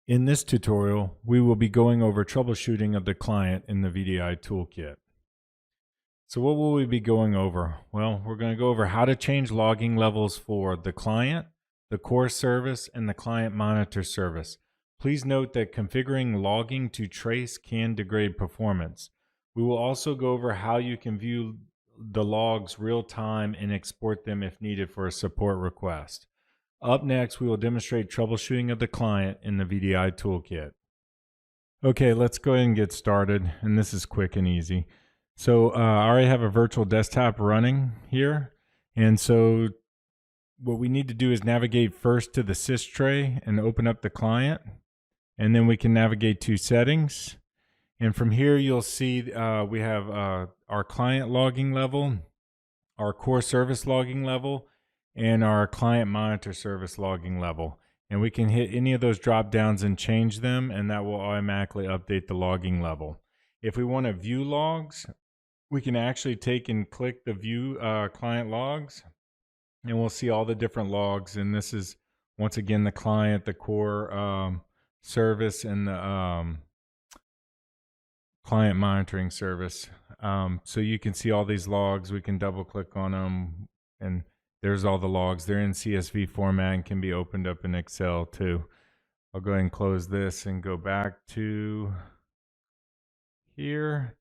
In this tutorial, we will be going over troubleshooting of the client in the VDI ToolKit. So what will we be going over? Well, we're going to go over how to change logging levels for the client, the core service, and the client monitor service. Please note that configuring logging to trace can degrade performance. We will also go over how you can view the logs real time and export them if needed for a support request. Up next, we will demonstrate troubleshooting of the client in the VDI ToolKit. Okay, let's go ahead and get started, and this is quick and easy. So I already have a virtual desktop running here, and so what we need to do is navigate first to the sys tray and open up the client, and then we can navigate to settings. And from here, you'll see we have our client logging level, our core service logging level, and our client monitor service logging level. And we can hit any of those drop downs and change them, and that will automatically update the logging level. If we want to view logs, we can actually take and click the view client logs, and we'll see all the different logs. And this is, once again, the client, the core service, and the client monitoring service. So you can see all these logs. We can double click on them, and there's all the logs. They're in CSV format and can be opened up in Excel too. I'll go ahead and close this and go back to here.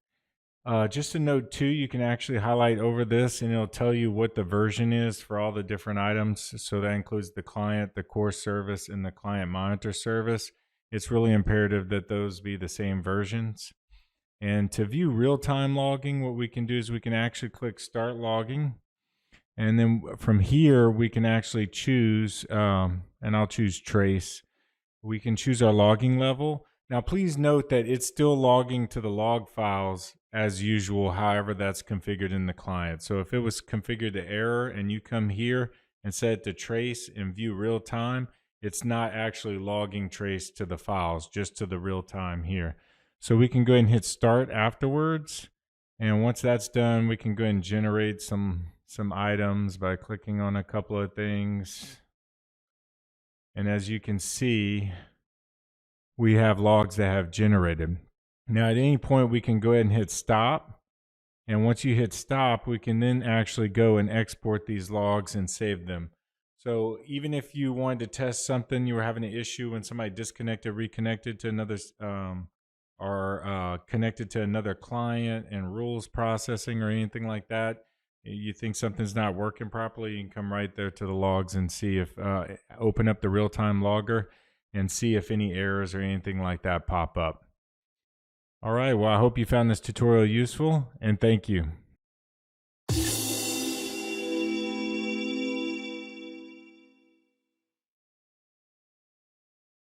Just a note too, you can actually highlight over this and it'll tell you what the version is for all the different items. So that includes the client, the core service, and the client monitor service. It's really imperative that those be the same versions. And to view real-time logging, what we can do is we can actually click Start Logging. And then from here, we can actually choose, and I'll choose Trace. We can choose our logging level. Now, please note that it's still logging to the log files as usual, however that's configured in the client. So if it was configured to error and you come here and set it to Trace and view real time, it's not actually logging Trace to the files, just to the real time here. So we can go ahead and hit Start afterwards. And once that's done, we can go ahead and generate some items by clicking on a couple of things. And as you can see, we have logs that have generated. Now at any point we can go ahead and hit stop. And once you hit stop, we can then actually go and export these logs and save them. So even if you wanted to test something, you were having an issue when somebody disconnected, reconnected to another, or connected to another client and rules processing or anything like that, you think something's not working properly, you can come right there to the logs and see if, open up the real-time logger and see if any errors or anything like that pop up. All right, well, I hope you found this tutorial useful, and thank you.